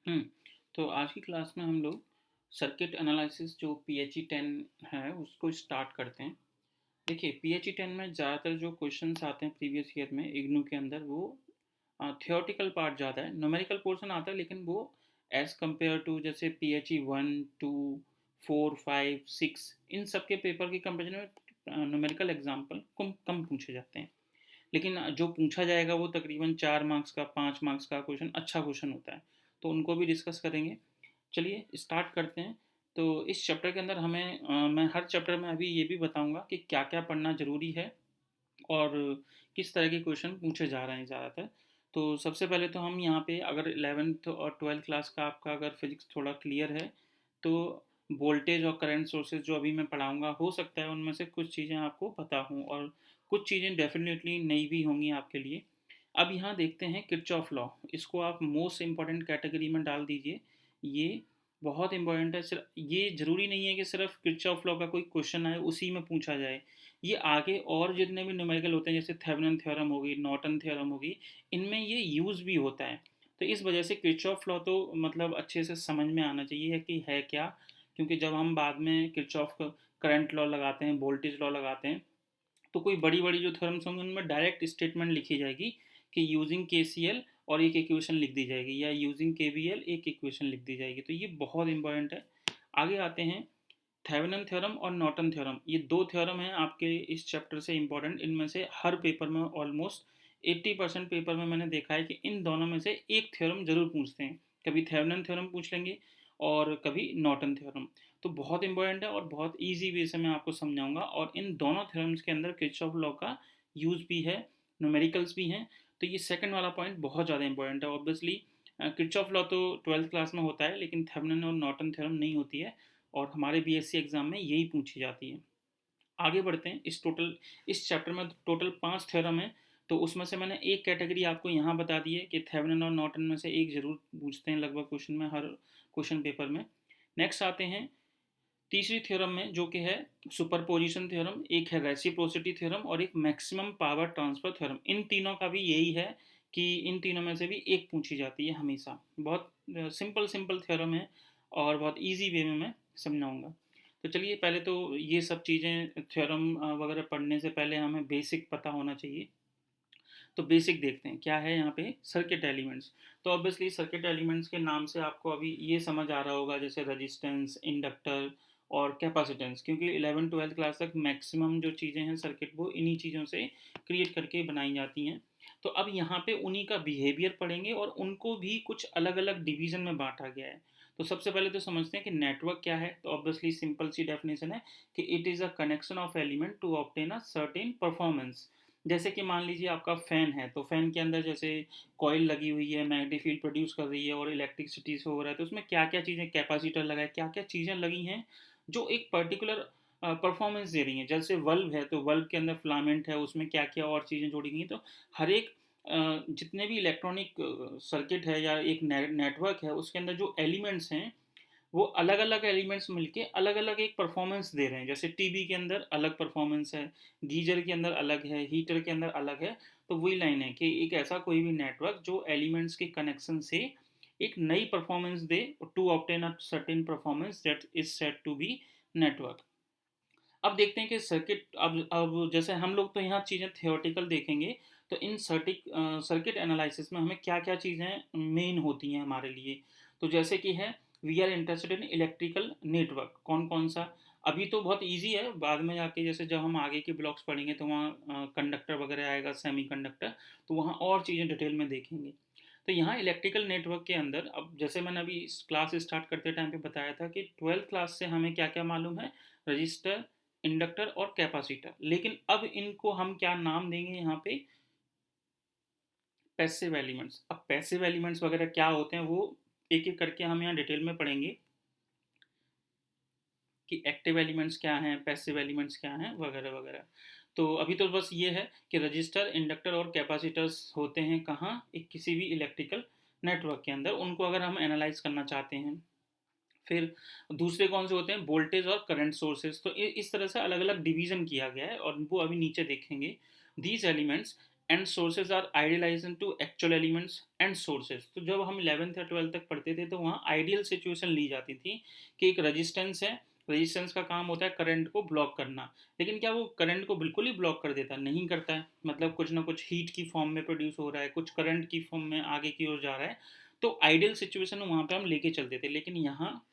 हुँ, तो आज की क्लास में हम लोग सर्किट एनालिसिस जो पीएचई 10 है उसको स्टार्ट करते हैं। देखिए पीएचई 10 में ज़्यादातर जो क्वेश्चंस आते हैं प्रीवियस ईयर में इग्नू के अंदर वो थ्योरेटिकल पार्ट ज़्यादा है, न्यूमेरिकल पोर्शन आता है लेकिन वो एज़ कम्पेयर टू जैसे पीएचई 1, 2, 4, 5, 6 इन सब के पेपर के कंपैरिजन में न्यूमेरिकल एग्जाम्पल कम कम पूछे जाते हैं। लेकिन जो पूछा जाएगा वो तकरीबन 4 मार्क्स का 5 मार्क्स का क्वेश्चन अच्छा क्वेश्चन होता है, तो उनको भी डिस्कस करेंगे। चलिए स्टार्ट करते हैं। तो इस चैप्टर के अंदर मैं हर चैप्टर में अभी ये भी बताऊंगा कि क्या क्या पढ़ना ज़रूरी है और किस तरह के क्वेश्चन पूछे जा रहे हैं ज़्यादातर। तो सबसे पहले तो हम यहाँ पे अगर 11th और 12th क्लास का आपका अगर फिजिक्स थोड़ा क्लियर है तो वोल्टेज और करंट सोर्सेज जो अभी मैं पढ़ाऊँगा हो सकता है उनमें से कुछ चीज़ें आपको पता हों और कुछ चीज़ें डेफिनेटली नई भी होंगी आपके लिए। अब यहाँ देखते हैं किरचॉफ लॉ, इसको आप मोस्ट इम्पॉर्टेंट कैटेगरी में डाल दीजिए। ये बहुत इंपॉर्टेंट है। सिर्फ ये ज़रूरी नहीं है कि सिर्फ किरचॉफ लॉ का कोई क्वेश्चन आए उसी में पूछा जाए। ये आगे और जितने भी न्यूमेरिकल होते हैं जैसे थेवेनिन थ्योरम होगी, नॉर्टन थ्योरम होगी, इनमें ये यूज़ भी होता है। तो इस वजह से किरचॉफ लॉ तो मतलब अच्छे से समझ में आना चाहिए है कि है क्या, क्योंकि जब हम बाद में किरचॉफ का करंट लॉ लगाते हैं, वोल्टेज लॉ लगाते हैं, तो कोई बड़ी बड़ी जो थ्योरम्स होंगी उनमें डायरेक्ट स्टेटमेंट लिखी जाएगी कि यूजिंग के और एक इक्वेशन लिख दी जाएगी या यूजिंग के एक इक्वेशन लिख दी जाएगी। तो ये बहुत इंपॉर्टेंट है। आगे आते हैं थेवेनिन थ्योरम और नॉर्टन थ्योरम, ये दो थ्योरम हैं आपके इस चैप्टर से इंपॉर्टेंट। इनमें से हर पेपर में ऑलमोस्ट 80% पेपर में मैंने देखा है कि इन दोनों में से एक थ्योरम जरूर पूछते हैं। कभी थेवेनिन थ्योरम पूछ लेंगे और कभी नॉर्टन थ्योरम। तो बहुत इंपॉर्टेंट है और बहुत ईजी वे से मैं आपको समझाऊंगा। और इन दोनों थ्योरम्स के अंदर किरचॉफ लॉ का यूज़ भी है, न्यूमेरिकल्स भी हैं। तो ये सेकंड वाला पॉइंट बहुत ज़्यादा इंपॉर्टेंट है। ऑब्वियसली किरचॉफ लॉ तो 12th क्लास में होता है लेकिन थेवेनिन और नॉर्टन थ्योरम नहीं होती है और हमारे बीएससी एग्जाम में यही पूछी जाती है। आगे बढ़ते हैं। इस चैप्टर में टोटल 5 थ्योरम है, तो उसमें से मैंने एक कैटेगरी आपको यहाँ बता दी है कि थेवेनिन और नॉर्टन में से एक जरूर पूछते हैं लगभग क्वेश्चन में, हर क्वेश्चन पेपर में। नेक्स्ट आते हैं तीसरी थ्योरम में जो कि है सुपरपोजिशन थ्योरम, एक है रेसिप्रोसिटी थ्योरम और एक मैक्सिमम पावर ट्रांसफर थ्योरम। इन तीनों का भी यही है कि इन तीनों में से भी एक पूछी जाती है हमेशा। बहुत सिंपल सिंपल थ्योरम है और बहुत इजी वे में मैं समझाऊंगा। तो चलिए पहले तो ये सब चीज़ें थ्योरम वगैरह पढ़ने से पहले हमें बेसिक पता होना चाहिए। तो बेसिक देखते हैं क्या है यहाँ पे सर्किट एलिमेंट्स। तो ऑब्वियसली सर्किट एलिमेंट्स के नाम से आपको अभी ये समझ आ रहा होगा जैसे रजिस्टेंस, इंडक्टर और कैपेसिटेंस, क्योंकि 11th 12th क्लास तक मैक्सिमम जो चीज़ें हैं सर्किट वो इन्हीं चीज़ों से क्रिएट करके बनाई जाती हैं। तो अब यहाँ पे उन्हीं का बिहेवियर पढ़ेंगे और उनको भी कुछ अलग अलग डिवीज़न में बांटा गया है। तो सबसे पहले तो समझते हैं कि नेटवर्क क्या है। तो ऑब्वियसली सिंपल सी डेफिनेशन है कि it is a connection of element to obtain a certain performance. जैसे कि मान लीजिए आपका फ़ैन है, तो फ़ैन के अंदर जैसे कॉइल लगी हुई है, मैग्नेटिक फील्ड प्रोड्यूस कर रही है और इलेक्ट्रिसिटी से हो रहा है, तो उसमें क्या क्या चीज़ें, कैपेसिटर लगा है, क्या क्या चीज़ें लगी हैं जो एक पर्टिकुलर परफॉर्मेंस दे रही हैं। जैसे वल्व है तो वल्व के अंदर फिलामेंट है, उसमें क्या क्या और चीज़ें जोड़ी गई हैं। तो हर एक जितने भी इलेक्ट्रॉनिक सर्किट है या एक नेटवर्क है उसके अंदर जो एलिमेंट्स हैं वो अलग अलग एलिमेंट्स मिलके अलग अलग एक परफॉर्मेंस दे रहे हैं। जैसे टीवी के अंदर अलग परफॉर्मेंस है, गीजर के अंदर अलग है, हीटर के अंदर अलग है। तो वही लाइन है कि एक ऐसा कोई भी नेटवर्क जो एलिमेंट्स के कनेक्शन से एक नई परफॉर्मेंस दे, to obtain a certain performance that is said to be network. अब देखते हैं कि सर्किट, अब जैसे हम लोग तो यहाँ चीज़ें थियोरटिकल देखेंगे, तो इन सर्किट एनालिसिस में हमें क्या क्या चीज़ें मेन होती हैं हमारे लिए। तो जैसे कि है we are interested in electrical network, कौन कौन सा। अभी तो बहुत इजी है, बाद में जाके जैसे जब हम आगे के ब्लॉक्स पढ़ेंगे तो वहाँ कंडक्टर वगैरह आएगा, सेमी कंडक्टर, तो वहाँ और चीज़ें डिटेल में देखेंगे। तो यहाँ इलेक्ट्रिकल नेटवर्क के अंदर, अब जैसे मैंने अभी इस क्लास स्टार्ट करते टाइम पे बताया था कि 12th क्लास से हमें क्या क्या मालूम है, रजिस्टर, इंडक्टर और कैपेसिटर। लेकिन अब इनको हम क्या नाम देंगे यहाँ पे, पैसिव एलिमेंट्स। अब पैसिव एलिमेंट्स वगैरह क्या होते हैं वो एक एक करके हम यहाँ डिटेल में पढ़ेंगे कि एक्टिव एलिमेंट्स क्या हैं, पैसिव एलिमेंट्स क्या हैं, वगैरह वगैरह। तो अभी तो बस ये है कि रजिस्टर, इंडक्टर और कैपेसिटर्स होते हैं कहाँ, एक किसी भी इलेक्ट्रिकल नेटवर्क के अंदर, उनको अगर हम एनालाइज करना चाहते हैं। फिर दूसरे कौन से होते हैं, वोल्टेज और करंट सोर्सेज। तो इस तरह से अलग अलग डिवीजन किया गया है और वो अभी नीचे देखेंगे। These elements and sources are idealize to actual elements and sources. तो जब हम 11th या 12th तक पढ़ते थे तो वहाँ आइडियल सिचुएशन ली जाती थी कि एक रजिस्टेंस है, रजिस्टेंस का काम होता है करंट को ब्लॉक करना, लेकिन क्या वो करंट को बिल्कुल ही ब्लॉक कर देता? नहीं करता है। मतलब कुछ ना कुछ हीट की फॉर्म में प्रोड्यूस हो रहा है, कुछ करंट की फॉर्म में आगे की ओर जा रहा है। तो आइडियल सिचुएशन वहाँ पे हम लेके चलते थे, लेकिन यहाँ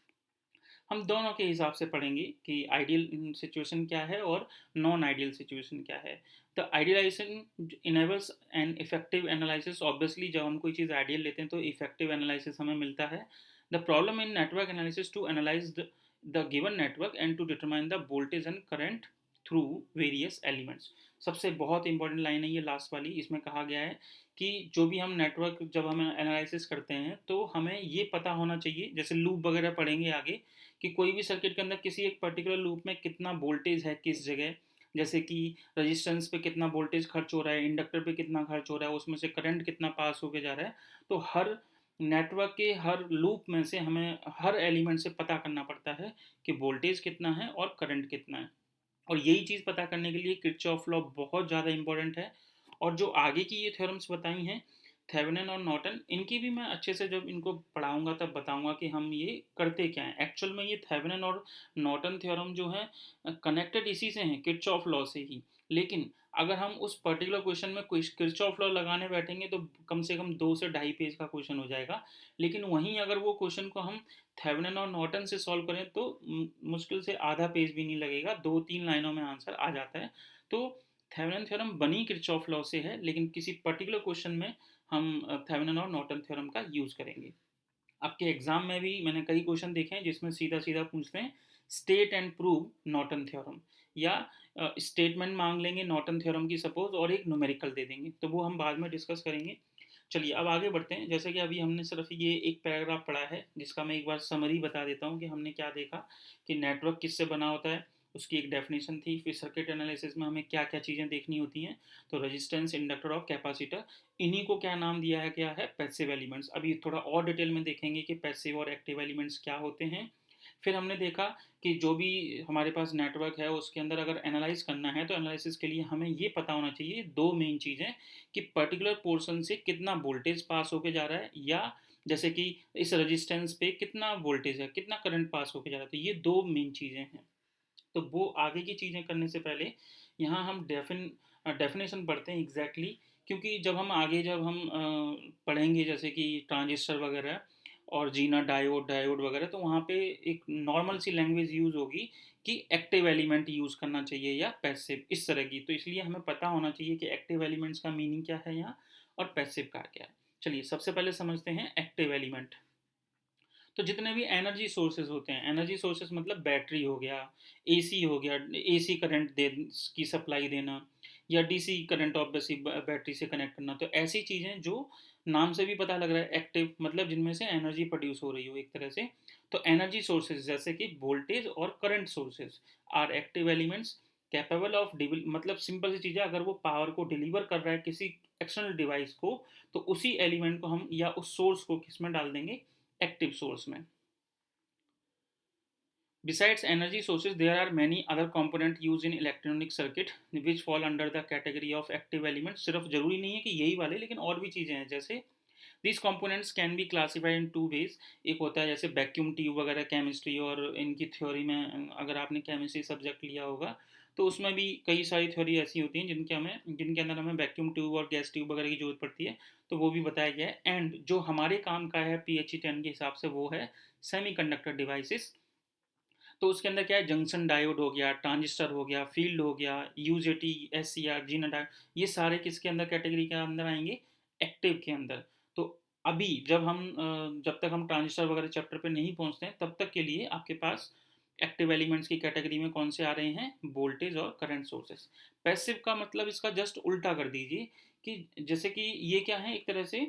हम दोनों के हिसाब से पढ़ेंगे कि आइडियल सिचुएशन क्या है और नॉन आइडियल सिचुएशन क्या है। The idealisation enables an effective analysis. Obviously जब हम कोई चीज़ आइडियल लेते हैं तो इफेक्टिव एनालिसिस हमें मिलता है। The problem in network analysis to analyze the given network and to determine the voltage and current through various elements. सबसे बहुत इंपॉर्टेंट लाइन है ये लास्ट वाली। इसमें कहा गया है कि जो भी हम नेटवर्क जब हम एनालिसिस करते हैं तो हमें ये पता होना चाहिए, जैसे लूप वगैरह पढ़ेंगे आगे, कि कोई भी सर्किट के अंदर किसी एक पर्टिकुलर लूप में कितना वोल्टेज है किस जगह, जैसे कि रजिस्टेंस पे कितना वोल्टेज खर्च हो रहा है, इंडक्टर पे कितना खर्च हो रहा है, उसमें से करंट कितना पास होके जा रहा है। तो हर नेटवर्क के हर लूप में से हमें हर एलिमेंट से पता करना पड़ता है कि वोल्टेज कितना है और करंट कितना है। और यही चीज़ पता करने के लिए किरचॉफ लॉ बहुत ज़्यादा इंपॉर्टेंट है। और जो आगे की ये थ्योरम्स बताई हैं, थेवेनिन और नॉर्टन, इनकी भी मैं अच्छे से जब इनको पढ़ाऊंगा तब बताऊंगा कि हम ये करते क्या हैं एक्चुअल में। ये थेवेनिन और नॉर्टन थ्योरम जो है कनेक्टेड इसी से हैं, किरचॉफ लॉ से ही। लेकिन अगर हम उस पर्टिकुलर क्वेश्चन में किरचॉफ लॉ लगाने बैठेंगे तो कम से कम 2 से ढाई पेज का क्वेश्चन हो जाएगा। लेकिन वहीं अगर वो क्वेश्चन को हम थेवेनिन और नॉर्टन से सॉल्व करें तो मुश्किल से आधा पेज भी नहीं लगेगा, 2-3 लाइनों में आंसर आ जाता है। तो थेवेनिन थ्योरम बनी किरचॉफ लॉ से है, लेकिन किसी पर्टिकुलर क्वेश्चन में हम थेवेनिन और नॉर्टन थ्योरम का यूज़ करेंगे। आपके एग्जाम में भी मैंने कई क्वेश्चन देखे हैं जिसमें सीधा सीधा पूछते हैं state and prove Norton theorem, या स्टेटमेंट मांग लेंगे नॉर्टन थ्योरम की सपोज और एक न्यूमेरिकल दे देंगे, तो वो हम बाद में डिस्कस करेंगे। चलिए अब आगे बढ़ते हैं। जैसे कि अभी हमने सिर्फ ये एक पैराग्राफ पढ़ा है, जिसका मैं एक बार समरी बता देता हूँ कि हमने क्या देखा कि नेटवर्क किससे बना होता है, उसकी एक डेफिनेशन थी, फिर सर्किट एनालिसिस में हमें क्या क्या चीज़ें देखनी होती हैं, तो रेजिस्टेंस, इंडक्टर और कैपेसिटर, इन्हीं को क्या नाम दिया है, क्या है, पैसिव एलिमेंट्स। अभी थोड़ा और डिटेल में देखेंगे कि पैसिव और एक्टिव एलिमेंट्स क्या होते हैं। फिर हमने देखा कि जो भी हमारे पास नेटवर्क है उसके अंदर अगर एनालाइज करना है तो एनालिसिस के लिए हमें ये पता होना चाहिए दो मेन चीज़ें, कि पर्टिकुलर पोर्शन से कितना वोल्टेज पास होके जा रहा है, या जैसे कि इस रेजिस्टेंस पे कितना वोल्टेज है, कितना करंट पास होके जा रहा है। तो ये दो मेन चीज़ें हैं। तो वो आगे की चीज़ें करने से पहले यहाँ हम डेफिनेशन पढ़ते हैं एग्जैक्टली exactly, क्योंकि जब हम आगे जब हम पढ़ेंगे जैसे कि ट्रांजिस्टर वगैरह और जीना डायोड डायोड वगैरह, तो वहाँ पे एक नॉर्मल सी लैंग्वेज यूज़ होगी कि एक्टिव एलिमेंट यूज़ करना चाहिए या पैसिव, इस तरह की। तो इसलिए हमें पता होना चाहिए कि एक्टिव एलिमेंट्स का मीनिंग क्या है यहाँ और पैसिव का क्या है। चलिए सबसे पहले समझते हैं एक्टिव एलिमेंट। तो जितने भी एनर्जी सोर्सेज होते हैं, एनर्जी सोर्सेज मतलब बैटरी हो गया, एसी हो गया, एसी करंट दे की सप्लाई देना, या डीसी करंट ऑब्वियसली बैटरी से कनेक्ट करना, तो ऐसी चीज़ें जो नाम से भी पता लग रहा है एक्टिव, मतलब जिनमें से एनर्जी प्रोड्यूस हो रही हो एक तरह से। तो एनर्जी सोर्सेज जैसे कि वोल्टेज और current sources are active elements capable of मतलब सिंपल सी चीज़ है, अगर वो पावर को डिलीवर कर रहा है किसी एक्सटर्नल डिवाइस को, तो उसी एलिमेंट को हम या उस सोर्स को किसमें डाल देंगे, एक्टिव सोर्स में। Besides energy sources, there are many other components used in electronic circuit which fall under the category of active elements। सिर्फ जरूरी नहीं है कि यही वाले, लेकिन और भी चीज़ें हैं। जैसे these components can be classified in two ways। एक होता है जैसे वैक्यूम ट्यूब वगैरह केमिस्ट्री, और इनकी थ्योरी में अगर आपने केमिस्ट्री सब्जेक्ट लिया होगा तो उसमें भी कई सारी थ्योरी ऐसी होती हैं जिनके अंदर हमें वैक्यूम ट्यूब और गैस ट्यूब वगैरह की जरूरत पड़ती है, तो वो भी बताया गया है। एंड जो हमारे काम का है PHE 10 के हिसाब से वो है सेमीकंडक्टर डिवाइसेस। तो उसके अंदर क्या है, जंक्शन डायोड हो गया, ट्रांजिस्टर हो गया, फील्ड हो गया, यूजेटी, SCR, जीना डायोड, ये सारे किसके अंदर कैटेगरी के अंदर आएंगे, एक्टिव के अंदर। तो अभी जब तक हम ट्रांजिस्टर वगैरह चैप्टर पे नहीं पहुंचते हैं तब तक के लिए आपके पास एक्टिव एलिमेंट्स की कैटेगरी में कौन से आ रहे हैं, वोल्टेज और करंट सोर्सेस। पैसिव का मतलब इसका जस्ट उल्टा कर दीजिए, कि जैसे कि ये क्या है, एक तरह से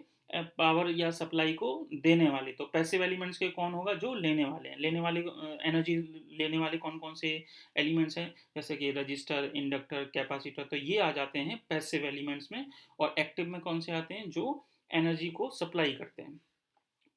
पावर या सप्लाई को देने वाले। तो पैसिव एलिमेंट्स के कौन होगा, जो लेने वाले हैं, लेने वाले एनर्जी लेने वाले कौन कौन से एलिमेंट्स हैं, जैसे कि रजिस्टर, इंडक्टर, कैपेसिटर, तो ये आ जाते हैं पैसिव एलिमेंट्स में। और एक्टिव में कौन से आते हैं, जो एनर्जी को सप्लाई करते हैं,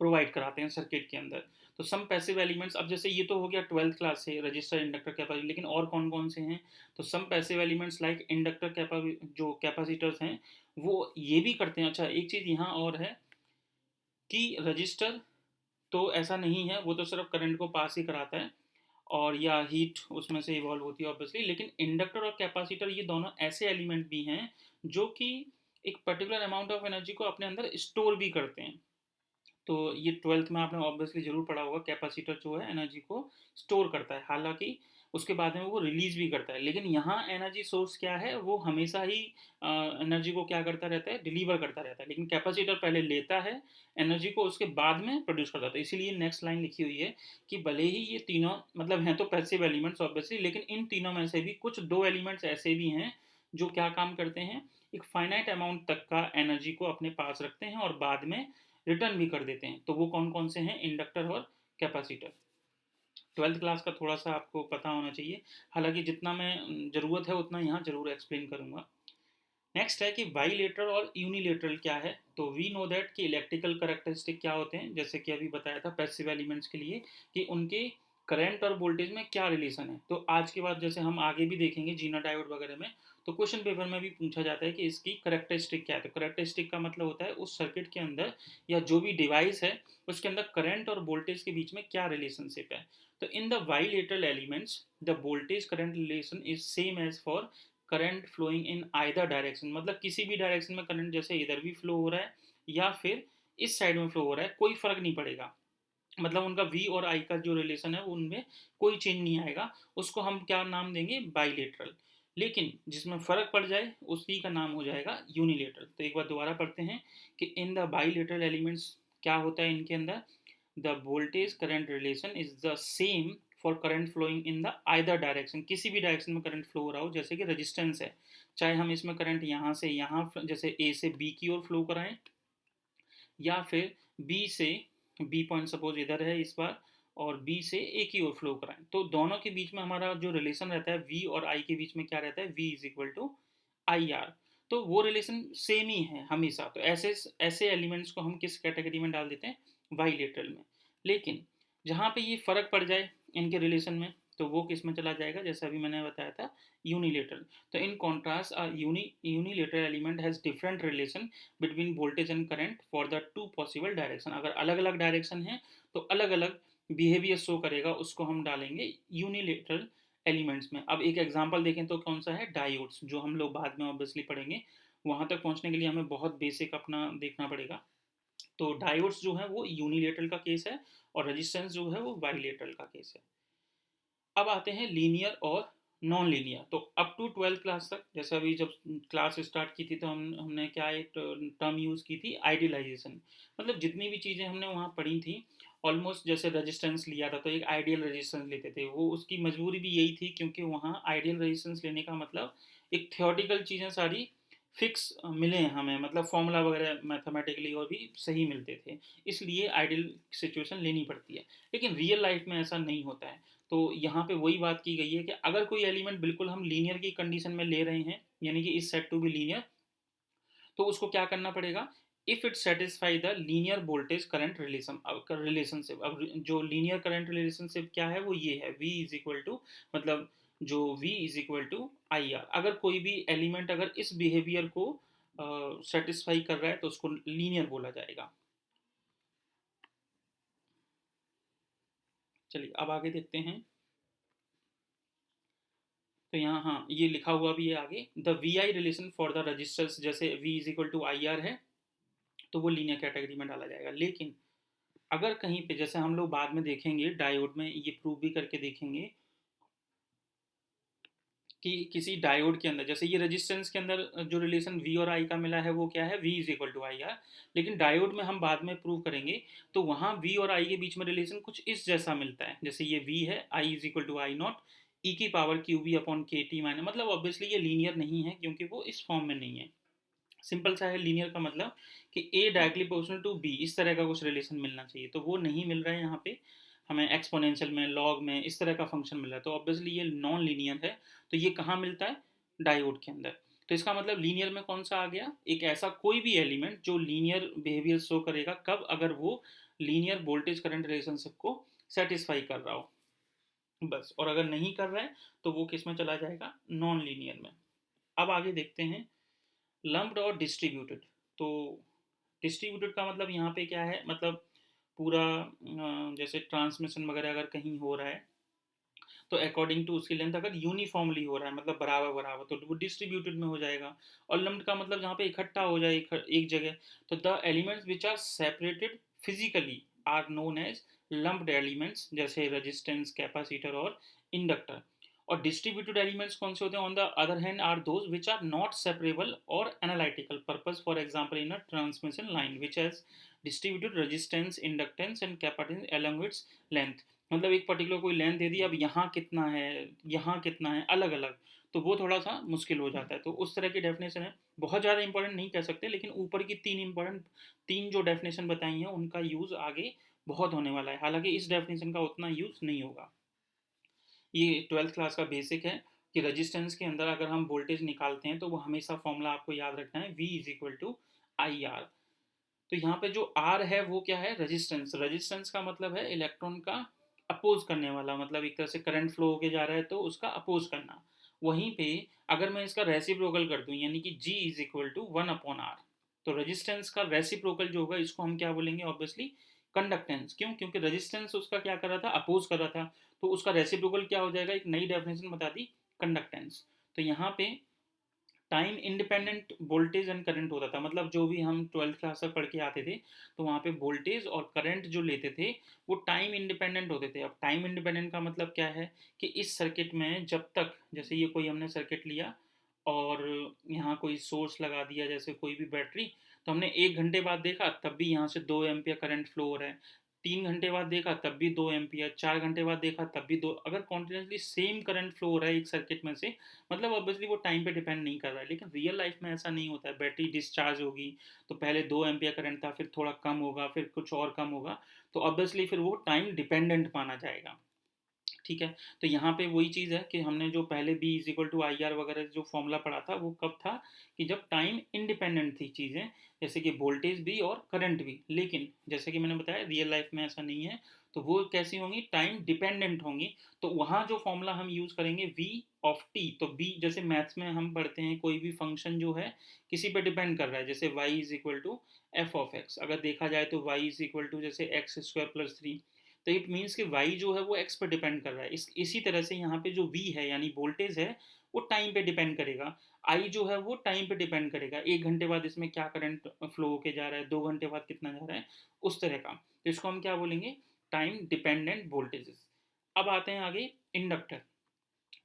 प्रोवाइड कराते हैं सर्किट के अंदर। तो सम पैसिव एलिमेंट्स, अब जैसे ये तो हो गया 12th क्लास से रजिस्टर, इंडक्टर, कैपेसिटर, लेकिन और कौन कौन से हैं, तो सम पैसिव एलिमेंट्स लाइक इंडक्टर, जो कैपेसिटर्स हैं वो ये भी करते हैं। अच्छा, एक चीज़ यहाँ और है कि रजिस्टर तो ऐसा नहीं है, वो तो सिर्फ करंट को पास ही कराता है और या हीट उसमें से इवॉल्व होती है ऑब्वियसली। लेकिन इंडक्टर और कैपेसिटर ये दोनों ऐसे एलिमेंट भी हैं जो कि एक पर्टिकुलर अमाउंट ऑफ एनर्जी को अपने अंदर स्टोर भी करते हैं। तो ये 12th में आपने ऑब्वियसली जरूर पढ़ा होगा, कैपेसिटर जो है एनर्जी को स्टोर करता है, हालांकि उसके बाद में वो रिलीज भी करता है। लेकिन यहाँ एनर्जी सोर्स क्या है, वो हमेशा ही एनर्जी को क्या करता रहता है, डिलीवर करता रहता है। लेकिन कैपेसिटर पहले लेता है एनर्जी को, उसके बाद में प्रोड्यूस करता है। इसीलिए नेक्स्ट लाइन लिखी हुई है कि भले ही ये तीनों मतलब हैं तो पैसिव एलिमेंट्स ऑब्वियसली, लेकिन इन तीनों में से भी कुछ दो एलिमेंट्स ऐसे भी हैं जो क्या काम करते हैं, एक फाइनाइट अमाउंट तक का एनर्जी को अपने पास रखते हैं और बाद में रिटर्न भी कर देते हैं। तो वो कौन कौन से हैं, इंडक्टर और कैपेसिटर। 12th क्लास का थोड़ा सा आपको पता होना चाहिए, हालांकि जितना मैं ज़रूरत है उतना यहाँ जरूर एक्सप्लेन करूँगा। नेक्स्ट है कि बाईलेटरल और यूनिलेटरल क्या है। तो वी नो दैट कि इलेक्ट्रिकल करेक्टरिस्टिक क्या होते हैं, जैसे कि अभी बताया था पैसिव एलिमेंट्स के लिए कि उनके करंट और वोल्टेज में क्या रिलेशन है। तो आज के बाद जैसे हम आगे भी देखेंगे जीना डायोड वगैरह में, तो क्वेश्चन पेपर में भी पूछा जाता है कि इसकी करेक्टरिस्टिक क्या है। तो करेक्टरिस्टिक का मतलब होता है उस सर्किट के अंदर या जो भी डिवाइस है उसके अंदर करंट और वोल्टेज के बीच में क्या रिलेशनशिप है। तो in the bilateral elements the voltage current relation is same as for current flowing in either direction. मतलब किसी भी डायरेक्शन में करंट जैसे इधर भी फ्लो हो रहा है या फिर इस साइड में फ्लो हो रहा है, कोई फर्क नहीं पड़ेगा। मतलब उनका वी और आई का जो रिलेशन है उनमें कोई चेंज नहीं आएगा। उसको हम क्या नाम देंगे, बाईलेटरल। लेकिन जिसमें फर्क पड़ जाए उसी का नाम हो जाएगा यूनिलेटरल। तो एक बार दोबारा पढ़ते हैं कि इन द बाईलेटरल एलिमेंट्स क्या होता है इनके अंदर, the voltage current relation is the same for current flowing in the either direction. किसी भी डायरेक्शन में करंट फ्लो हो रहा हो, जैसे कि रेजिस्टेंस है, चाहे हम इसमें करंट यहाँ से यहाँ जैसे ए से बी की ओर फ्लो कराएं या फिर बी से, बी पॉइंट सपोज इधर है इस बार, और बी से ए की ओर फ्लो कराएं, तो दोनों के बीच में हमारा जो रिलेशन रहता है वी और आई के बीच में क्या रहता है, V is equal to I R. तो वो रिलेशन सेम ही है हमेशा। तो ऐसे ऐसे एलिमेंट्स को हम किस कैटेगरी में डाल देते हैं, बाईलेटरल में। लेकिन जहाँ पे ये फर्क पड़ जाए इनके रिलेशन में, तो वो किस में चला जाएगा, जैसे अभी मैंने बताया था, यूनिलेटरल। तो in contrast unilateral element has different relation between voltage and current for the two possible direction. अगर अलग अलग डायरेक्शन है तो अलग अलग बिहेवियर शो करेगा, उसको हम डालेंगे यूनिलेटरल एलिमेंट्स में। अब एक एग्जांपल देखें तो कौन सा है, डायोड्स, जो हम लोग बाद में ऑब्वियसली पढ़ेंगे। वहां तक पहुंचने के लिए हमें बहुत बेसिक अपना देखना पड़ेगा। तो डायोड्स जो है वो यूनिलेटरल का केस है और रेजिस्टेंस जो है वो बाईलेटरल का केस है। अब आते हैं लीनियर और नॉन लीनियर। तो अप टू 12th क्लास तक, जैसे अभी जब क्लास स्टार्ट की थी तो हमने क्या एक टर्म यूज़ की थी, आइडियलाइजेशन। मतलब जितनी भी चीज़ें हमने वहाँ पढ़ी थी ऑलमोस्ट, जैसे रेजिस्टेंस लिया था तो एक आइडियल रेजिस्टेंस लेते थे, वो उसकी मजबूरी भी यही थी क्योंकि वहाँ आइडियल रेजिस्टेंस लेने का मतलब एक थियोटिकल चीज़ें सारी फिक्स मिले हमें, मतलब फॉर्मूला वगैरह मैथमेटिकली और भी सही मिलते थे, इसलिए आइडियल सिचुएशन लेनी पड़ती है। लेकिन रियल लाइफ में ऐसा नहीं होता है। तो यहाँ पे वही बात की गई है कि अगर कोई एलिमेंट बिल्कुल हम लीनियर की कंडीशन में ले रहे हैं, यानी कि इस सेट टू बी लीनियर, तो उसको क्या करना पड़ेगा, if it satisfy the linear voltage current relationship. अब जो लीनियर करंट रिलेशनशिप क्या है, वो ये है, V इज इक्वल टू, मतलब जो V is equal to I R. अगर कोई भी एलिमेंट अगर इस बिहेवियर को सेटिस्फाई कर रहा है तो उसको लीनियर बोला जाएगा। चलिए अब आगे देखते हैं। तो यहाँ हाँ ये लिखा हुआ भी है आगे, the V I relation for the resistors, जैसे V is equal to I R है तो वो लीनियर कैटेगरी में डाला जाएगा। लेकिन अगर कहीं पे, जैसे हम लोग बाद में देखेंगे डायोड में ये प्रूव भी करके देखेंगे कि किसी डायोड के अंदर, जैसे ये रेजिस्टेंस के अंदर जो रिलेशन V और I का मिला है वो क्या है, V is equal to I R. लेकिन डायोड में हम बाद में प्रूव करेंगे तो वहाँ V और I के बीच में रिलेशन कुछ इस जैसा मिलता है, जैसे ये V है, I is equal to I nought e की power q V upon k T minus. मतलब ऑब्वियसली ये लीनियर नहीं है क्योंकि वो इस फॉर्म में नहीं है। सिंपल सा है लीनियर का मतलब कि ए डायरेक्टली प्रोपोर्शनल टू बी, इस तरह का कुछ रिलेशन मिलना चाहिए, तो वो नहीं मिल रहा है यहाँ पे हमें। एक्सपोनेंशियल में, लॉग में इस तरह का फंक्शन मिल रहा है, तो ऑब्वियसली ये नॉन लीनियर है। तो ये कहाँ मिलता है, डायोड के अंदर। तो इसका मतलब लीनियर में कौन सा आ गया, एक ऐसा कोई भी एलिमेंट जो लीनियर बिहेवियर शो करेगा, कब, अगर वो लीनियर वोल्टेज करंट रिलेशनशिप को सेटिस्फाई कर रहा हो बस। और अगर नहीं कर रहा है तो वो किस में चला जाएगा, नॉन लीनियर में। अब आगे देखते हैं लम्प्ड और डिस्ट्रीब्यूटेड। तो डिस्ट्रीब्यूटेड का मतलब यहाँ पे क्या है, मतलब पूरा जैसे ट्रांसमिशन वगैरह अगर कहीं हो रहा है तो अकॉर्डिंग टू उसकी लेंथ अगर यूनिफॉर्मली हो रहा है, मतलब बराबर बराबर, तो वो डिस्ट्रीब्यूटेड में हो जाएगा। और लम्प्ड का मतलब जहाँ पे इकट्ठा हो जाए एक जगह, तो the elements which are separated physically are known as lumped elements, जैसे रेजिस्टेंस, कैपेसिटर और इंडक्टर। और डिस्ट्रीब्यूटेड एलिमेंट्स कौन से होते हैं, on the other hand, are those which are not separable और analytical purpose, for example in a transmission line which has distributed resistance, inductance and capacitance along its length. मतलब एक particular कोई length दे दी, अब यहाँ कितना है, यहाँ कितना है, अलग अलग, तो वो थोड़ा सा मुश्किल हो जाता है। तो उस तरह की डेफिनेशन है, बहुत ज़्यादा इंपॉर्टेंट नहीं कह सकते, लेकिन ऊपर की तीन जो डेफिनेशन बताई हैं उनका यूज़ आगे बहुत होने वाला है। हालांकि इस डेफिनेशन का उतना यूज़ नहीं होगा। ये 12th क्लास का बेसिक है कि रेजिस्टेंस के अंदर अगर हम वोल्टेज निकालते हैं तो वो हमेशा फॉर्मूला आपको याद रखना है, V is equal to I R. तो यहाँ पे जो R है वो क्या है, रेजिस्टेंस। रेजिस्टेंस का मतलब है इलेक्ट्रॉन का अपोज करने वाला, मतलब एक तरह से करंट फ्लो होके जा रहा है तो उसका अपोज करना। वहीं पे अगर मैं इसका रेसिप्रोकल कर दूं, यानी कि G is equal to 1/R, तो रेजिस्टेंस का रेसिप्रोकल जो होगा इसको हम क्या बोलेंगे, ऑब्वियसली कंडक्टेंस। क्यों? क्योंकि रेजिस्टेंस उसका क्या कर रहा था, अपोज कर रहा था, तो उसका रेसिप्रोकल क्या हो जाएगा, एक नई डेफिनेशन बता दी, कंडक्टेंस। तो यहाँ पे time independent voltage and current होता था, मतलब जो भी हम 12th क्लास तक पढ़ के आते थे तो वहाँ पे वोल्टेज और करंट जो लेते थे वो टाइम इंडिपेंडेंट होते थे। अब टाइम इंडिपेंडेंट का मतलब क्या है कि इस सर्किट में जब तक, जैसे ये कोई हमने सर्किट लिया और यहाँ कोई सोर्स लगा दिया, जैसे कोई भी बैटरी, तो हमने 1 घंटे बाद देखा तब भी यहाँ से 2 एम्पियर करंट फ्लो हो रहा है, 3 घंटे बाद देखा तब भी 2 एम्पियर, 4 घंटे बाद देखा तब भी दो, अगर कॉन्टिन्यूसली सेम करंट फ्लो हो रहा है एक सर्किट में से, मतलब ऑब्वियसली वो टाइम पे डिपेंड नहीं कर रहा है। लेकिन रियल लाइफ में ऐसा नहीं होता है, बैटरी डिस्चार्ज होगी तो पहले 2 एम्पियर करंट था, फिर थोड़ा कम होगा, फिर कुछ और कम होगा, तो ऑब्वियसली फिर वो टाइम डिपेंडेंट माना जाएगा। ठीक है, तो यहाँ पे वही चीज़ है कि हमने जो पहले V is equal to I R वगैरह जो फॉर्मूला पढ़ा था वो कब था, कि जब टाइम इंडिपेंडेंट थी चीज़ें, जैसे कि वोल्टेज भी और करंट भी। लेकिन जैसे कि मैंने बताया रियल लाइफ में ऐसा नहीं है, तो वो कैसी होंगी, टाइम डिपेंडेंट होंगी। तो वहाँ जो फॉर्मूला हम यूज़ करेंगे वी ऑफ टी, तो बी जैसे मैथ्स में हम पढ़ते हैं कोई भी फंक्शन जो है किसी पे डिपेंड कर रहा है, जैसे Y is equal to F of X, अगर देखा जाए तो वाई इज इक्वल टू जैसे एक्स स्क्वायर प्लस 3, तो इट मीन्स कि y जो है वो x पर डिपेंड कर रहा है। इसी तरह से यहाँ पे जो v है यानी वोल्टेज है वो टाइम पे डिपेंड करेगा, i जो है वो टाइम पे डिपेंड करेगा, 1 घंटे बाद इसमें क्या करंट फ्लो होके जा रहा है, 2 घंटे बाद कितना जा रहा है, उस तरह का। तो इसको हम क्या बोलेंगे, टाइम डिपेंडेंट वोल्टेजेस। अब आते हैं आगे इंडक्टर।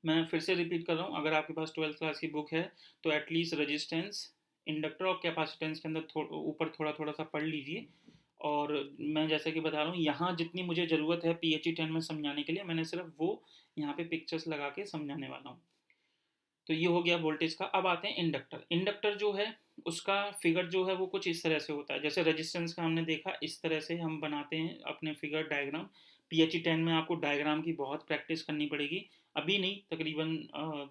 मैं फिर से रिपीट कर रहा हूँ, अगर आपके पास 12th क्लास की बुक है तो एटलीस्ट रेजिस्टेंस, इंडक्टर और कैपेसिटेंस के अंदर ऊपर थोड़ा थोड़ा सा पढ़ लीजिए। और मैं जैसे कि बता रहा हूँ, यहाँ जितनी मुझे ज़रूरत है PHE 10 में समझाने के लिए, मैंने सिर्फ वो यहाँ पे पिक्चर्स लगा के समझाने वाला हूँ। तो ये हो गया वोल्टेज का। अब आते हैं इंडक्टर। इंडक्टर जो है उसका फिगर जो है वो कुछ इस तरह से होता है, जैसे रेजिस्टेंस का हमने देखा, इस तरह से हम बनाते हैं अपने फिगर डायग्राम। PHE 10 में आपको डायग्राम की बहुत प्रैक्टिस करनी पड़ेगी, अभी नहीं, तकरीबन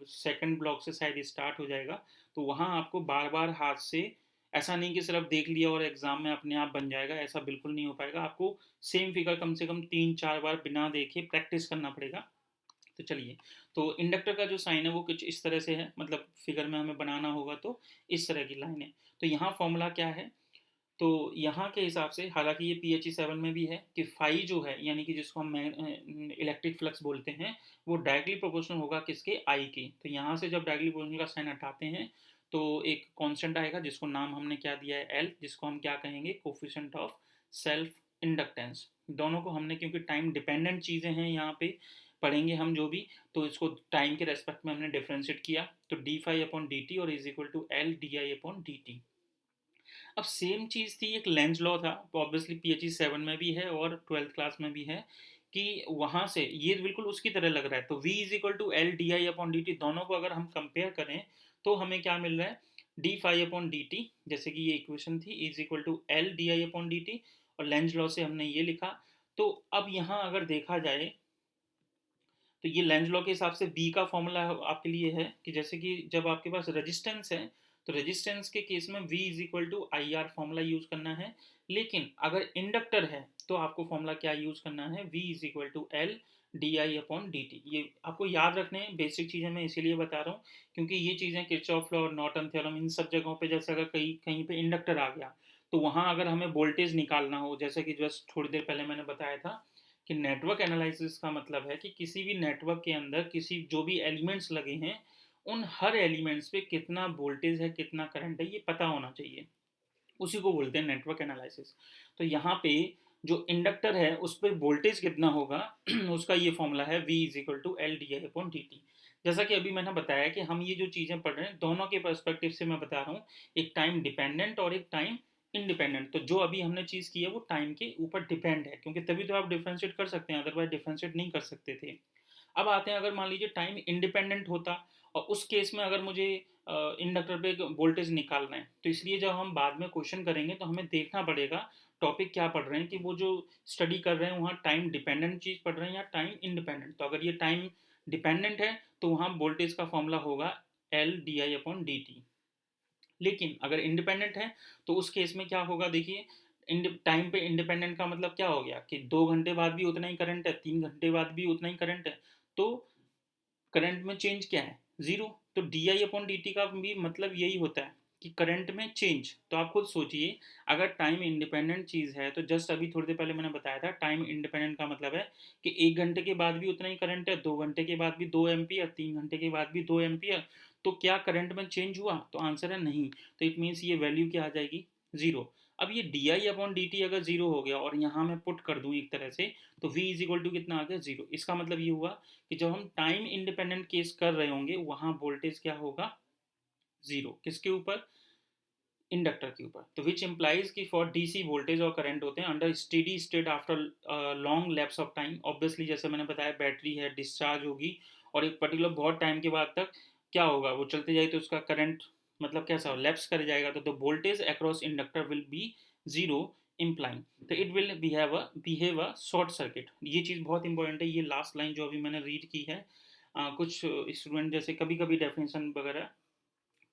सेकंड ब्लॉक से शायद स्टार्ट हो जाएगा। तो वहाँ आपको बार बार हाथ से, ऐसा नहीं कि सिर्फ देख लिया और एग्जाम में अपने आप बन जाएगा, ऐसा बिल्कुल नहीं हो पाएगा। आपको सेम फिगर कम से कम 3-4 बार बिना देखे प्रैक्टिस करना पड़ेगा। तो चलिए, तो इंडक्टर का जो साइन है वो कुछ इस तरह से है, मतलब फिगर में हमें बनाना होगा तो इस तरह की लाइन है। तो यहाँ फॉर्मूला क्या है, तो यहाँ के हिसाब से, हालांकि ये PHE 7 में भी है कि फाई जो है, यानी कि जिसको हम इलेक्ट्रिक फ्लक्स बोलते हैं, वो डायरेक्टली प्रोपोर्शनल होगा किसके, आई के। तो यहाँ से जब डायरेक्टली प्रोपोर्शनल का साइन हटाते हैं तो एक कांस्टेंट आएगा जिसको नाम हमने क्या दिया है, एल, जिसको हम क्या कहेंगे, कोफिशिएंट ऑफ सेल्फ इंडक्टेंस। दोनों को हमने, क्योंकि टाइम डिपेंडेंट चीज़ें हैं यहाँ पे पढ़ेंगे हम जो भी, तो इसको टाइम के रेस्पेक्ट में हमने डिफ्रेंशिएट किया, तो d∅/dt और is equal to L di/dt। अब सेम चीज़ थी, एक लेंज लॉ था, तो ऑब्वियसली PHE 7 में भी है और 12th क्लास में भी है, कि वहाँ से ये बिल्कुल उसकी तरह लग रहा है। तो v is equal to L di/dt, दोनों को अगर हम कंपेयर करें तो हमें क्या मिल रहा है, d∅/dt, जैसे कि ये इक्वेशन थी, is equal to L di/dt, और लेंज लॉ से हमने ये लिखा। तो अब यहाँ अगर देखा जाए तो ये लेंज लॉ के हिसाब से बी का फॉर्मूला आपके लिए है कि जैसे कि जब आपके पास रेजिस्टेंस है, तो रेजिस्टेंस के केस में V is equal to I R formula use करना है। लेकिन अगर इंडक्टर है तो आपको फॉर्मूला क्या यूज करना है, V is equal to L D I upon D T. ये आपको याद रखने हैं, बेसिक चीज़ें मैं इसीलिए बता रहा हूँ क्योंकि ये चीज़ें किरचॉफ लॉ और नॉर्टन थ्योरम इन सब जगहों पे, जैसे अगर कहीं कहीं पे इंडक्टर आ गया तो वहाँ अगर हमें वोल्टेज निकालना हो, जैसे कि जस्ट थोड़ी देर पहले मैंने बताया था कि नेटवर्क एनालिसिस का मतलब है कि किसी भी नेटवर्क के अंदर किसी जो भी एलिमेंट्स लगे हैं उन हर एलिमेंट्स पे कितना वोल्टेज है कितना करंट है ये पता होना चाहिए, उसी को बोलते हैं नेटवर्क एनालिसिस। तो यहाँ पे जो इंडक्टर है उस पर वोल्टेज कितना होगा उसका ये फॉर्मूला है V is equal to L D I upon D T. जैसा कि अभी मैंने बताया कि हम ये जो चीज़ें पढ़ रहे हैं दोनों के पर्सपेक्टिव से मैं बता रहा हूँ, एक टाइम डिपेंडेंट और एक टाइम इंडिपेंडेंट। तो जो अभी हमने चीज़ की है वो टाइम के ऊपर डिपेंड है, क्योंकि तभी तो आप डिफ्रेंशिएट कर सकते हैं, अदरवाइज डिफ्रेंशिएट नहीं कर सकते थे। अब आते हैं, अगर मान लीजिए टाइम इंडिपेंडेंट होता और उस केस में अगर मुझे इंडक्टर पे वोल्टेज निकालना है, तो इसलिए जब हम बाद में क्वेश्चन करेंगे तो हमें देखना पड़ेगा टॉपिक क्या पढ़ रहे हैं, कि वो जो स्टडी कर रहे हैं वहाँ टाइम डिपेंडेंट चीज़ पढ़ रहे हैं या टाइम इंडिपेंडेंट। तो अगर ये टाइम डिपेंडेंट है तो वहाँ वोल्टेज का फॉर्मूला होगा L D I upon D T. लेकिन अगर इंडिपेंडेंट है तो उस केस में क्या होगा, देखिए टाइम पे इंडिपेंडेंट का मतलब क्या हो गया कि 2 घंटे बाद भी उतना ही करंट है, 3 घंटे बाद भी उतना ही करंट है, तो करंट में चेंज क्या है, जीरो। तो D I upon D T का भी मतलब यही होता है कि करंट में चेंज। तो आप खुद सोचिए, अगर टाइम इंडिपेंडेंट चीज़ है तो जस्ट अभी थोड़ी देर पहले मैंने बताया था टाइम इंडिपेंडेंट का मतलब है कि 1 घंटे के बाद भी उतना ही करंट है, 2 घंटे के बाद भी 2 एम्पियर, 3 घंटे के बाद भी 2 एम्पियर। तो क्या करंट में चेंज हुआ, तो आंसर है नहीं। तो इट मीन्स ये वैल्यू क्या आ जाएगी, जीरो। अब ये D I upon D T अगर जीरो हो गया और यहाँ मैं पुट कर दूँ एक तरह से, तो v इज इक्वल टू कितना आ गया, जीरो। इसका मतलब ये हुआ कि जब हम टाइम इंडिपेंडेंट केस कर रहे होंगे वहां वोल्टेज क्या होगा, जीरो। किसके ऊपर, इंडक्टर के ऊपर। तो विच इंप्लाइज कि फॉर डीसी वोल्टेज और करंट होते हैं under steady state after long lapse of time. Obviously जैसे मैंने बताया बैटरी है, डिस्चार्ज होगी और एक पर्टिकुलर बहुत टाइम के बाद तक क्या होगा, वो चलते जाए तो उसका करंट मतलब कैसा लैप्स कर जाएगा, तो the voltage across inductor will be zero implying, तो it will behave a short circuit. ये चीज़ बहुत इंपॉर्टेंट है, ये लास्ट लाइन जो अभी मैंने रीड की है। कुछ स्टूडेंट जैसे कभी कभी डेफिनेशन वगैरह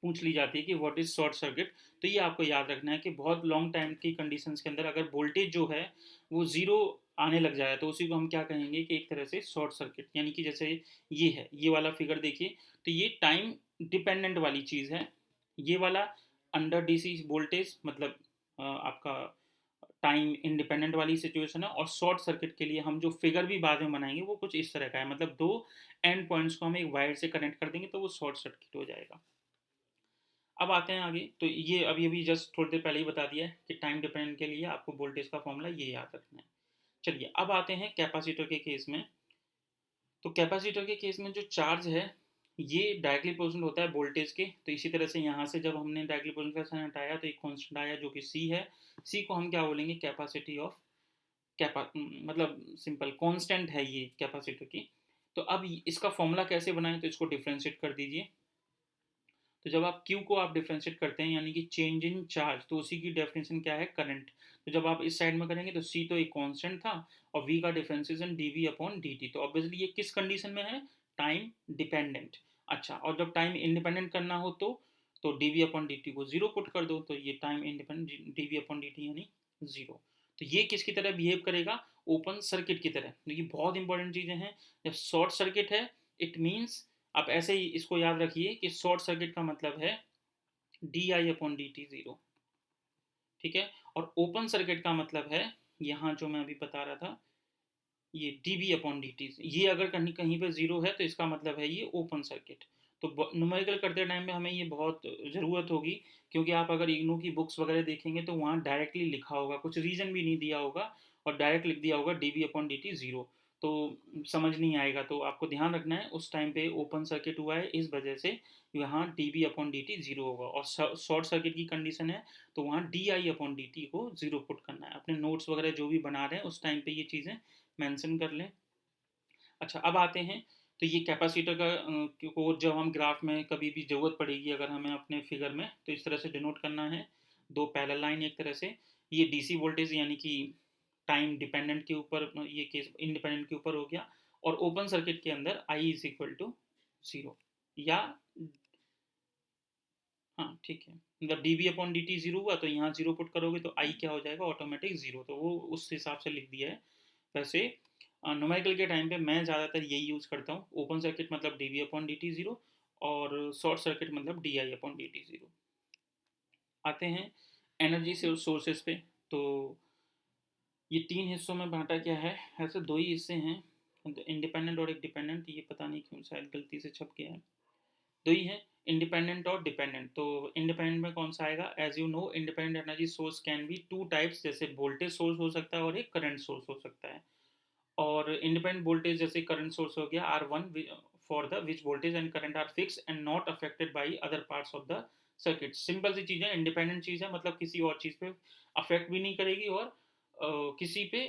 पूछ ली जाती है कि व्हाट इज शॉर्ट सर्किट। तो ये आपको याद रखना है कि बहुत लॉन्ग टाइम की कंडीशंस के अंदर अगर वोल्टेज जो है वो जीरो आने लग जाए तो उसी को हम क्या कहेंगे कि एक तरह से शॉर्ट सर्किट। यानी कि जैसे ये है, ये वाला फिगर देखिए, तो ये टाइम डिपेंडेंट वाली चीज़ है, ये वाला अंडर डीसी वोल्टेज मतलब आपका टाइम इंडिपेंडेंट वाली सिचुएशन है। और शॉर्ट सर्किट के लिए हम जो फिगर भी बाद में बनाएंगे वो कुछ इस तरह का है, मतलब दो एंड पॉइंट्स को हम एक वायर से कनेक्ट कर देंगे तो वो शॉर्ट सर्किट हो जाएगा। अब आते हैं आगे, तो ये अभी अभी जस्ट थोड़ी देर पहले ही बता दिया है कि टाइम डिपेंडेंट के लिए आपको वोल्टेज का फॉर्मूला ये याद रखना है। चलिए अब आते हैं कैपेसिटर के केस में। तो कैपेसिटर के केस में जो चार्ज है ये डायरेक्टली प्रोपोर्शनल होता है वोल्टेज के। तो इसी तरह से यहाँ से जब हमने डायरेक्टली प्रोपोर्शनल का साइन हटाया तो एक कांस्टेंट आया जो कि C है। C को हम क्या बोलेंगे, कैपेसिटी ऑफ मतलब सिंपल कांस्टेंट है ये कैपेसिटर की। तो अब इसका फॉर्मूला कैसे बनाएं, तो इसको डिफ्रेंशिएट कर दीजिए। तो जब आप Q को आप डिफ्रेंशिएट करते हैं यानी कि चेंज इन चार्ज, तो उसी की डेफिनेशन क्या है, करंट। तो जब आप इस साइड में करेंगे तो C तो एक कांस्टेंट था और V का डिफरेंशिएशन dV अपॉन dt। तो ऑब्वियसली ये किस कंडीशन में है, टाइम डिपेंडेंट। अच्छा, और जब टाइम इंडिपेंडेंट करना हो तो dV अपॉन dt को जीरो पुट कर दो, तो ये time independent dV upon dt यानी जीरो। तो ये किसकी तरह बिहेव करेगा, ओपन सर्किट की तरह। तो ये बहुत इंपॉर्टेंट चीज़ें हैं। जब शॉर्ट सर्किट है इट मीन्स, आप ऐसे ही इसको याद रखिए कि शॉर्ट सर्किट का मतलब है D I upon D T zero, ठीक है। और ओपन सर्किट का मतलब है यहाँ जो मैं अभी बता रहा था ये D V upon D T. ये अगर कहीं कहीं पे जीरो है तो इसका मतलब है ये ओपन सर्किट। तो न्यूमेरिकल करते टाइम में हमें ये बहुत ज़रूरत होगी, क्योंकि आप अगर इग्नू की बुक्स वगैरह देखेंगे तो वहाँ डायरेक्टली लिखा होगा, कुछ रीज़न भी नहीं दिया होगा और डायरेक्ट लिख दिया होगा D V upon D T zero. तो समझ नहीं आएगा। तो आपको ध्यान रखना है उस टाइम पे ओपन सर्किट हुआ है इस वजह से यहाँ D V upon D T zero होगा, और शॉर्ट सर्किट की कंडीशन है तो वहाँ D I upon D T को जीरो पुट करना है। अपने नोट्स वगैरह जो भी बना रहे हैं उस टाइम पे ये चीज़ें मेंशन कर लें। अच्छा अब आते हैं, तो ये कैपेसिटर का को जब हम ग्राफ में कभी भी ज़रूरत पड़ेगी अगर हमें अपने फिगर में, तो इस तरह से डिनोट करना है, दो पैरेलल लाइन एक तरह से। ये डीसी वोल्टेज यानी कि टाइम डिपेंडेंट के ऊपर, ये केस इंडिपेंडेंट के ऊपर हो गया। और ओपन सर्किट के अंदर I is equal to zero, या हाँ ठीक है। मतलब D V upon D T zero हुआ तो यहाँ जीरो पुट करोगे तो आई क्या हो जाएगा, ऑटोमेटिक जीरो। तो वो उस हिसाब से लिख दिया है। वैसे न्यूमेरिकल के टाइम पे मैं ज़्यादातर यही यूज़ करता हूँ, ओपन सर्किट मतलब D V upon D T zero, और शॉर्ट सर्किट मतलब D I upon D T zero. आते हैं एनर्जी सोर्सेज पे। तो ये तीन हिस्सों में बांटा क्या है, ऐसे दो ही हिस्से हैं, इंडिपेंडेंट और एक डिपेंडेंट। ये पता नहीं क्यों शायद गलती से छप गया है, दो ही है, इंडिपेंडेंट और डिपेंडेंट। तो इंडिपेंडेंट में कौन सा आएगा, as you know independent energy source can be two types, जैसे वोल्टेज सोर्स हो सकता है और एक करंट सोर्स हो सकता है। और इंडिपेंडेंट वोल्टेज जैसे करंट सोर्स हो गया R1 for the which voltage and current are fix and not affected by other parts of the circuit. Simple सी चीज़ है, इंडिपेंडेंट चीज़ है, मतलब किसी और चीज़ पे अफेक्ट भी नहीं करेगी और किसी पे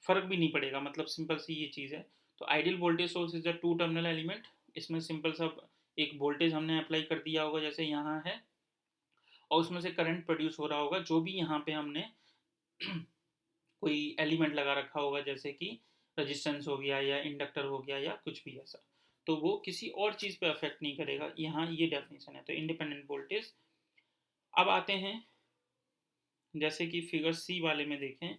फर्क भी नहीं पड़ेगा, मतलब सिंपल सी ये चीज़ है। तो ideal voltage source is a two terminal element. इसमें सिंपल सा एक वोल्टेज हमने अप्लाई कर दिया होगा जैसे यहाँ है, और उसमें से करंट प्रोड्यूस हो रहा होगा, जो भी यहाँ पे हमने कोई एलिमेंट लगा रखा होगा, जैसे कि रेजिस्टेंस हो गया या इंडक्टर हो गया या कुछ भी ऐसा, तो वो किसी और चीज़ पे अफेक्ट नहीं करेगा। यहाँ ये डेफिनेशन है तो इंडिपेंडेंट वोल्टेज। अब आते हैं जैसे कि फिगर सी वाले में देखें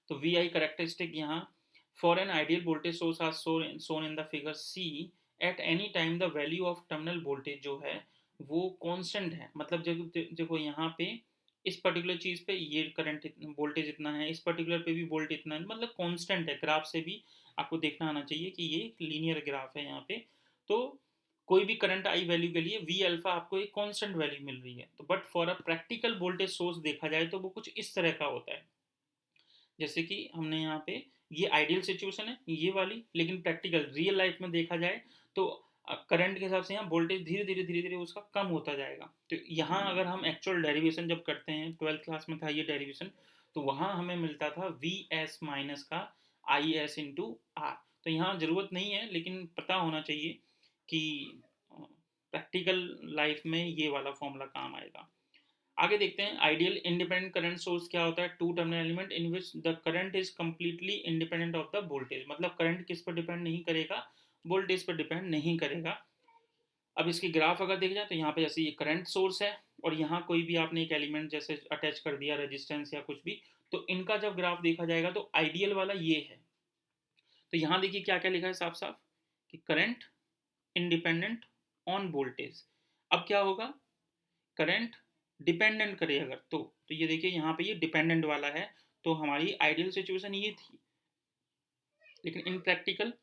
तो वी आई करेक्टरिस्टिक यहाँ, for an ideal voltage source are shown in the figure C, at any time the value of terminal voltage जो है वो कांस्टेंट है। मतलब जब देखो यहाँ पे इस पर्टिकुलर चीज़ पे ये करंट वोल्टेज इतना है, इस पर्टिकुलर पे भी वोल्ट इतना है, मतलब कांस्टेंट है। ग्राफ से भी आपको देखना आना चाहिए कि ये लीनियर ग्राफ है यहाँ पे। तो कोई भी करंट आई वैल्यू के लिए वी अल्फा आपको एक कांस्टेंट वैल्यू मिल रही है। तो but for a practical voltage source देखा जाए तो वो कुछ इस तरह का होता है, जैसे कि हमने यहाँ पे ये आइडियल सिचुएशन है ये वाली, लेकिन प्रैक्टिकल रियल लाइफ में देखा जाए तो करंट के हिसाब से यहाँ वोल्टेज धीरे धीरे उसका कम होता जाएगा। तो यहाँ अगर हम एक्चुअल डेरिवेशन जब करते हैं, 12th क्लास में था ये डेरिवेशन, तो वहाँ हमें मिलता था वी एस माइनस का आई एस इंटू आर। तो यहाँ ज़रूरत नहीं है, लेकिन पता होना चाहिए कि प्रैक्टिकल लाइफ में ये वाला फॉर्मूला काम आएगा। आगे देखते हैं आइडियल इंडिपेंडेंट करंट सोर्स क्या होता है, two terminal element in which the current is completely independent of the voltage. मतलब करंट किस पर डिपेंड नहीं करेगा, वोल्टेज पर डिपेंड नहीं करेगा। अब इसकी ग्राफ अगर देख जाए तो यहाँ पे जैसे ये करंट सोर्स है और यहाँ कोई भी आपने एक एलिमेंट जैसे अटैच कर दिया रेजिस्टेंस या कुछ भी, तो इनका जब ग्राफ देखा जाएगा तो आइडियल वाला ये है। तो यहाँ देखिए क्या क्या लिखा है साफ साफ कि करंट इंडिपेंडेंट ऑन वोल्टेज। अब क्या होगा, करंट डिपेंडेंट करे अगर तो ये देखिए यहाँ पे ये डिपेंडेंट वाला है, तो हमारी आइडियल सिचुएशन ये थी। लेकिन इन प्रैक्टिकल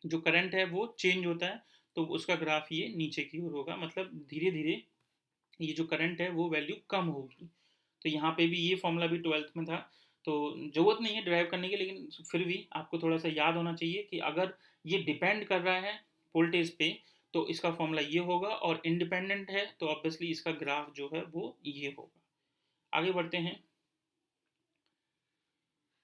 जो करंट है वो चेंज होता है, तो उसका ग्राफ ये नीचे की ओर होगा, मतलब धीरे धीरे ये जो करंट है वो वैल्यू कम होगी। तो यहाँ पे भी ये फॉर्मूला भी 12th में था, तो ज़रूरत नहीं है ड्राइव करने की, लेकिन फिर भी आपको थोड़ा सा याद होना चाहिए कि अगर ये डिपेंड कर रहा है वोल्टेज पे तो इसका फॉर्मूला ये होगा, और इंडिपेंडेंट है तो ऑब्वियसली इसका ग्राफ जो है वो ये होगा। आगे बढ़ते हैं।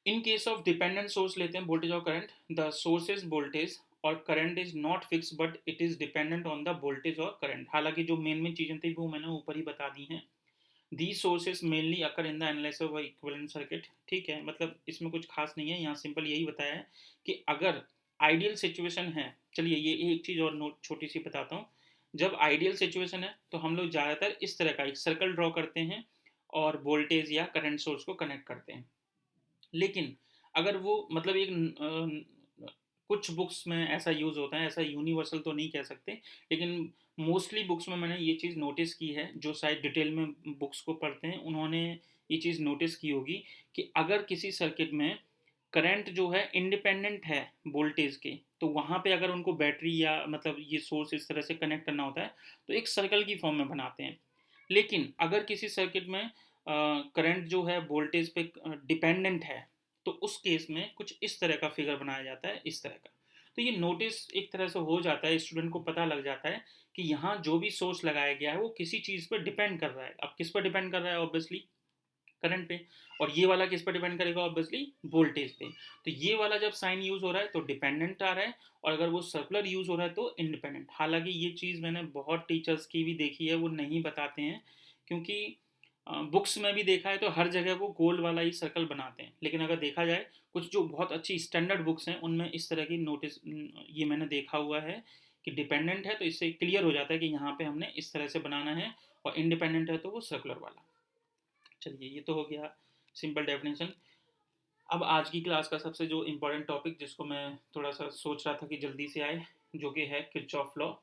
In case of dependent source लेते हैं वोल्टेज और current, the source is voltage और current is not fix but it is dependent on the voltage और करंट। हालांकि जो मेन चीजें थी वो मैंने ऊपर ही बता दी हैं। The sources mainly occur in the analysis of equivalent circuit. ठीक है, मतलब इसमें कुछ खास नहीं है, यहाँ सिंपल यही बताया है कि अगर आइडियल सिचुएशन है, चलिए ये एक चीज़ और नोट छोटी सी बताता हूँ। जब आइडियल सिचुएशन है तो हम लोग ज़्यादातर इस तरह का एक सर्कल ड्रॉ करते हैं और वोल्टेज या करंट सोर्स को कनेक्ट करते हैं। लेकिन अगर वो मतलब कुछ बुक्स में ऐसा यूज़ होता है, ऐसा यूनिवर्सल तो नहीं कह सकते, लेकिन मोस्टली बुक्स में मैंने ये चीज़ नोटिस की है, जो शायद डिटेल में बुक्स को पढ़ते हैं उन्होंने ये चीज़ नोटिस की होगी कि अगर किसी सर्किट में करंट जो है इंडिपेंडेंट है वोल्टेज के, तो वहाँ पे अगर उनको बैटरी या मतलब ये सोर्स इस तरह से कनेक्ट करना होता है तो एक सर्कल की फॉर्म में बनाते हैं। लेकिन अगर किसी सर्किट में करंट जो है वोल्टेज पे डिपेंडेंट है तो उस केस में कुछ इस तरह का फिगर बनाया जाता है, इस तरह का। तो ये नोटिस एक तरह से हो जाता है, स्टूडेंट को पता लग जाता है कि यहाँ जो भी सोर्स लगाया गया है वो किसी चीज़ पर डिपेंड कर रहा है। अब किस पर डिपेंड कर रहा है, ऑब्वियसली करंट पे। और ये वाला किस पर डिपेंड करेगा, ऑब्वियसली वोल्टेज पे। तो ये वाला जब साइन यूज हो रहा है तो डिपेंडेंट आ रहा है, और अगर वो सर्कुलर यूज हो रहा है तो इंडिपेंडेंट। हालांकि ये चीज़ मैंने बहुत टीचर्स की भी देखी है, वो नहीं बताते हैं, क्योंकि बुक्स में भी देखा है तो हर जगह वो गोल वाला ही सर्कल बनाते हैं। लेकिन अगर देखा जाए कुछ जो बहुत अच्छी स्टैंडर्ड बुक्स हैं उनमें इस तरह की नोटिस ये मैंने देखा हुआ है कि डिपेंडेंट है, तो इससे क्लियर हो जाता है कि यहाँ पे हमने इस तरह से बनाना है। और इंडिपेंडेंट है तो वो सर्कुलर वाला। चलिए ये तो हो गया सिंपल डेफिनेशन। अब आज की क्लास का सबसे जो इम्पोर्टेंट टॉपिक जिसको मैं थोड़ा सा सोच रहा था कि जल्दी से आए, जो कि है किरचॉफ लॉ।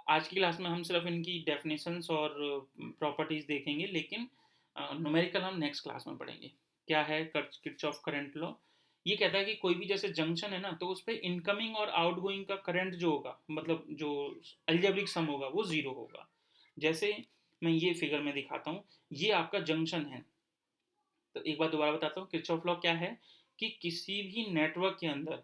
आज की क्लास में हम सिर्फ इनकी डेफिनेशंस और प्रॉपर्टीज देखेंगे, लेकिन न्यूमेरिकल हम नेक्स्ट क्लास में पढ़ेंगे। क्या है किरचॉफ करंट लॉ? ये कहता है कि कोई भी जैसे जंक्शन है ना, तो उस पर इनकमिंग और आउटगोइंग का करंट जो होगा, मतलब जो अलजेब्रिक सम होगा वो जीरो होगा। जैसे मैं ये फिगर में दिखाता हूँ, ये आपका जंक्शन है। तो एक बार दोबारा बताता हूँ, किरचॉफ लॉ क्या है कि किसी भी नेटवर्क के अंदर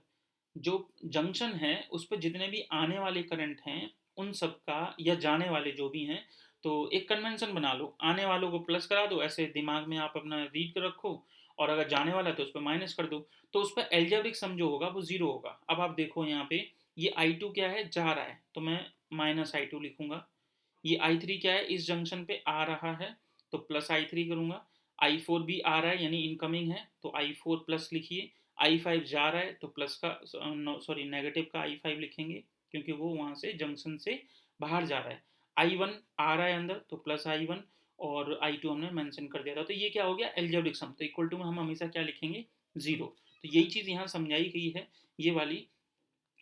जो जंक्शन है उस पर जितने भी आने वाले करंट हैं उन सब का, या जाने वाले जो भी हैं, तो एक कन्वेंशन बना लो, आने वालों को प्लस करा दो, ऐसे दिमाग में आप अपना रीड कर रखो, और अगर जाने वाला है तो उस पर माइनस कर दो, तो उस पर एल्जेब्रिक सम जो होगा वो जीरो होगा। अब आप देखो यहाँ पे ये I2 क्या है, जा रहा है, तो मैं -I2 लिखूंगा। ये I3 क्या है, इस जंक्शन पे आ रहा है, तो +I3 करूंगा। I4 भी आ रहा है यानी इनकमिंग है, तो I4 प्लस लिखिए। I5 जा रहा है तो प्लस का, सॉरी नेगेटिव का I5 लिखेंगे, क्योंकि वो वहां से जंक्शन से बाहर जा रहा है। I1 आ रहा है अंदर तो +I1, और I2 हमने मेंशन कर दिया था। तो ये क्या हो गया, एल्जेब्रिक सम। तो इक्वल टू में हम हमेशा क्या लिखेंगे, जीरो। तो यही चीज़ यहाँ समझाई गई है, ये वाली,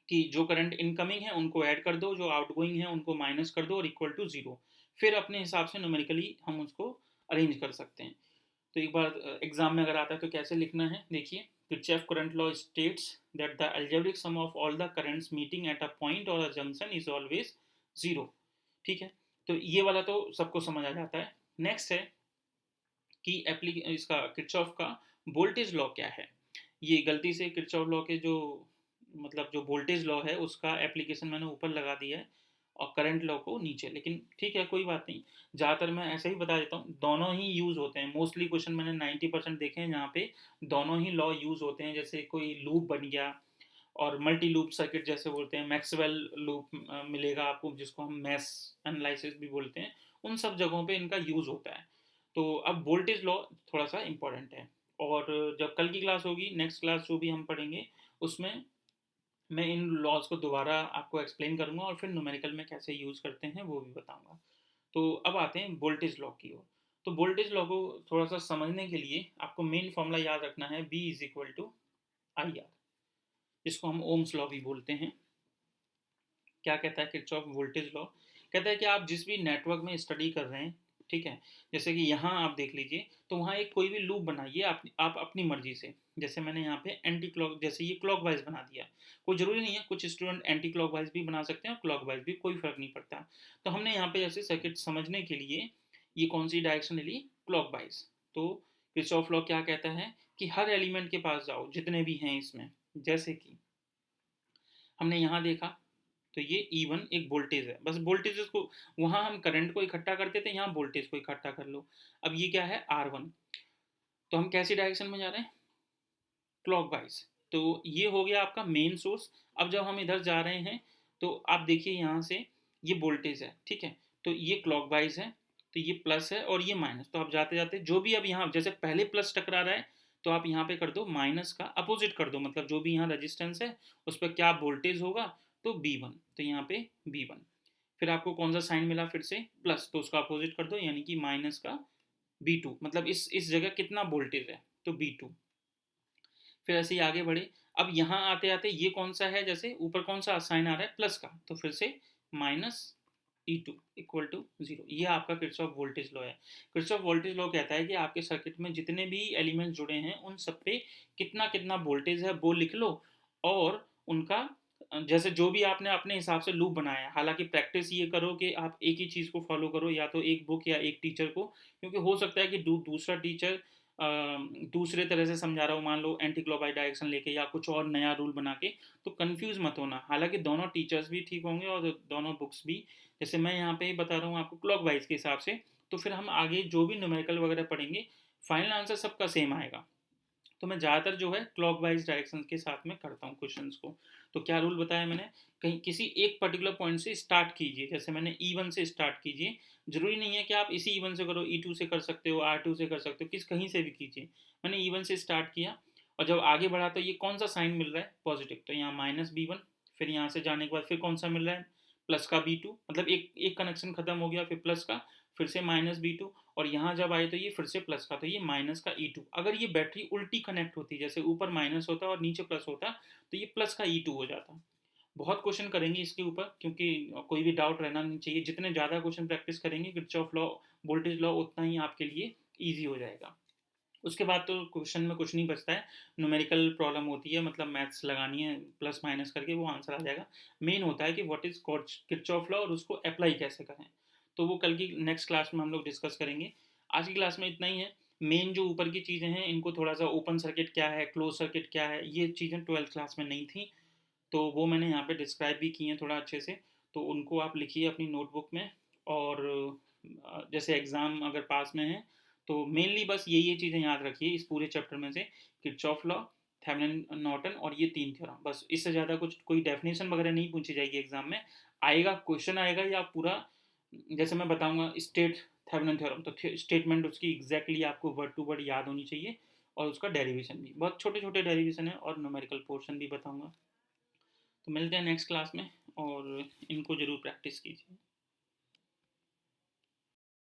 कि जो करंट इनकमिंग है उनको ऐड कर दो, जो आउटगोइंग है उनको माइनस कर दो, और इक्वल टू जीरो। फिर अपने हिसाब से न्यूमेरिकली हम उसको अरेंज कर सकते हैं। तो एक बार एग्जाम में अगर आता है तो कैसे लिखना है, देखिए, Kirchhoff current law states that the algebraic sum of all the currents meeting at a point और a junction is always zero. ठीक है, तो ये वाला तो सबको समझ आ जाता है। नेक्स्ट है कि इसका किरचॉफ का वोल्टेज लॉ क्या है। ये गलती से किरचॉफ लॉ के जो, मतलब जो वोल्टेज लॉ है उसका एप्लीकेशन मैंने ऊपर लगा दिया है, और करंट लॉ को नीचे, लेकिन ठीक है कोई बात नहीं। ज़्यादातर मैं ऐसे ही बता देता हूँ, दोनों ही यूज़ होते हैं। मोस्टली क्वेश्चन मैंने 90% देखे हैं जहाँ पे दोनों ही लॉ यूज़ होते हैं। जैसे कोई लूप बन गया, और मल्टी लूप सर्किट जैसे बोलते हैं, मैक्सवेल लूप मिलेगा आपको, जिसको हम मैश एनालिसिस भी बोलते हैं, उन सब जगहों पे इनका यूज़ होता है। तो अब वोल्टेज लॉ थोड़ा सा इंपॉर्टेंट है, और जब कल की क्लास होगी, नेक्स्ट क्लास जो भी हम पढ़ेंगे, उसमें मैं इन लॉज को दोबारा आपको एक्सप्लेन करूंगा, और फिर न्यूमेरिकल में कैसे यूज़ करते हैं वो भी बताऊंगा। तो अब आते हैं वोल्टेज लॉ की ओर। तो वोल्टेज लॉ को थोड़ा सा समझने के लिए आपको मेन फॉर्मूला याद रखना है, B is equal to IR, जिसको हम ओम्स लॉ भी बोलते हैं। क्या कहता है किरचॉफ वोल्टेज लॉ? कहता है कि आप जिस भी नेटवर्क में स्टडी कर रहे हैं, ठीक है, जैसे कि यहाँ आप देख लीजिए, तो वहाँ एक कोई भी लूप बनाइए आप अपनी मर्जी से। जैसे मैंने यहाँ पे एंटी क्लॉक, जैसे ये क्लॉक वाइज बना दिया, कोई ज़रूरी नहीं है, कुछ स्टूडेंट एंटी क्लॉक वाइज भी बना सकते हैं और क्लॉक वाइज भी, कोई फर्क नहीं पड़ता। तो हमने यहाँ पे जैसे सर्किट समझने के लिए ये कौन सी डायरेक्शन ली, क्लॉक वाइज। तो किरचॉफ लॉ क्या कहता है कि हर एलिमेंट के पास जाओ जितने भी हैं इसमें, जैसे कि हमने यहाँ देखा, तो ये E1 एक वोल्टेज है, बस वोल्टेज को, वहां हम करंट को इकट्ठा करते थे, यहाँ वोल्टेज को इकट्ठा कर लो। अब ये क्या है, R1, तो हम कैसी डायरेक्शन में जा रहे हैं, क्लॉकवाइज। तो ये हो गया आपका मेन सोर्स। अब जब हम इधर जा रहे हैं, तो आप देखिए यहाँ से ये वोल्टेज है, ठीक है, तो ये क्लॉकवाइज है, तो ये प्लस है और ये माइनस। तो आप जाते जाते जो भी, अब यहाँ जैसे पहले प्लस टकरा रहा है, तो आप यहाँ पे कर दो माइनस का अपोजिट कर दो, मतलब जो भी यहाँ रेजिस्टेंस है उस पर क्या वोल्टेज होगा, तो B1, तो यहाँ पे B1। फिर आपको कौन सा साइन मिला, फिर से प्लस, तो उसका अपोजिट कर दो, यानी कि माइनस का B2, मतलब इस जगह कितना वोल्टेज है, तो B2। फिर ऐसे ही आगे बढ़े। अब यहाँ आते आते ये कौन सा है, जैसे ऊपर कौन सा साइन आ रहा है, प्लस का, तो फिर से -E2 इक्वल टू जीरो। ये आपका किरचॉफ वोल्टेज लॉ है। किरचॉफ वोल्टेज लॉ कहता है कि आपके सर्किट में जितने भी एलिमेंट्स जुड़े हैं उन सब पे कितना कितना वोल्टेज है वो लिख लो, और उनका जैसे जो भी आपने अपने हिसाब से लूप बनाया है। हालांकि प्रैक्टिस ये करो कि आप एक ही चीज़ को फॉलो करो, या तो एक बुक या एक टीचर को, क्योंकि हो सकता है कि दूसरा टीचर दूसरे तरह से समझा रहा हूँ, मान लो एंटी क्लॉकवाइज डायरेक्शन लेके या कुछ और नया रूल बना के, तो कंफ्यूज मत होना। हालांकि दोनों टीचर्स भी ठीक होंगे और दोनों बुक्स भी, जैसे मैं यहाँ पे बता रहा हूँ आपको क्लॉकवाइज के हिसाब से, तो फिर हम आगे जो भी न्यूमेरिकल वगैरह पढ़ेंगे, फाइनल आंसर सबका सेम आएगा। तो मैं ज़्यादातर जो है क्लॉकवाइज डायरेक्शन के साथ में करता हूँ क्वेश्चंस को। तो क्या रूल बताया मैंने, कहीं किसी एक पर्टिकुलर पॉइंट से स्टार्ट कीजिए, जैसे मैंने E1 से स्टार्ट कीजिए। जरूरी नहीं है कि आप इसी E1 से करो, E2 से कर सकते हो, R2 से कर सकते हो, कहीं से भी कीजिए। मैंने E1 से स्टार्ट किया, और जब आगे बढ़ा तो ये कौन सा साइन मिल रहा है, पॉजिटिव, तो यहाँ -B1। फिर यहाँ से जाने के बाद फिर कौन सा मिल रहा है, प्लस का B2, मतलब एक एक कनेक्शन खत्म हो गया, फिर प्लस का, फिर से माइनस B2, और यहाँ जब आए तो ये फिर से प्लस का, तो ये माइनस का E2। अगर ये बैटरी उल्टी कनेक्ट होती, जैसे ऊपर माइनस होता और नीचे प्लस होता, तो ये प्लस का E2 हो जाता। बहुत क्वेश्चन करेंगे इसके ऊपर, क्योंकि कोई भी डाउट रहना नहीं चाहिए। जितने ज़्यादा क्वेश्चन प्रैक्टिस करेंगे किरचॉफ लॉ, वोल्टेज लॉ, उतना ही आपके लिए ईजी हो जाएगा। उसके बाद तो क्वेश्चन में कुछ नहीं बचता है, न्यूमेरिकल प्रॉब्लम होती है, मतलब मैथ्स लगानी है प्लस माइनस करके, वो आंसर आ जाएगा। मेन होता है कि व्हाट इज किरचॉफ लॉ और उसको अप्लाई कैसे करें, तो वो कल की नेक्स्ट क्लास में हम लोग डिस्कस करेंगे। आज की क्लास में इतना ही है। मेन जो ऊपर की चीज़ें हैं इनको थोड़ा सा, ओपन सर्किट क्या है, क्लोज सर्किट क्या है, ये चीज़ें 12th क्लास में नहीं थी, तो वो मैंने यहाँ पे डिस्क्राइब भी की हैं थोड़ा अच्छे से, तो उनको आप लिखिए अपनी नोटबुक में। और जैसे एग्ज़ाम अगर पास में है तो मेनली बस ये चीज़ें याद रखिए इस पूरे चैप्टर में से, किरचॉफ लॉ, थेवेनिन नॉर्टन और ये 3 थ्योरम, बस। इससे ज़्यादा कुछ कोई डेफिनेशन वगैरह नहीं पूछी जाएगी एग्जाम में। आएगा क्वेश्चन आएगा या पूरा, जैसे मैं बताऊंगा स्टेट थेवेनिन थ्योरम, तो स्टेटमेंट उसकी एग्जैक्टली आपको वर्ड टू वर्ड याद होनी चाहिए, और उसका डेरिवेशन भी, बहुत छोटे छोटे डेरिवेशन है, और न्यूमेरिकल पोर्शन भी बताऊंगा। तो मिलते हैं नेक्स्ट क्लास में, और इनको ज़रूर प्रैक्टिस कीजिए।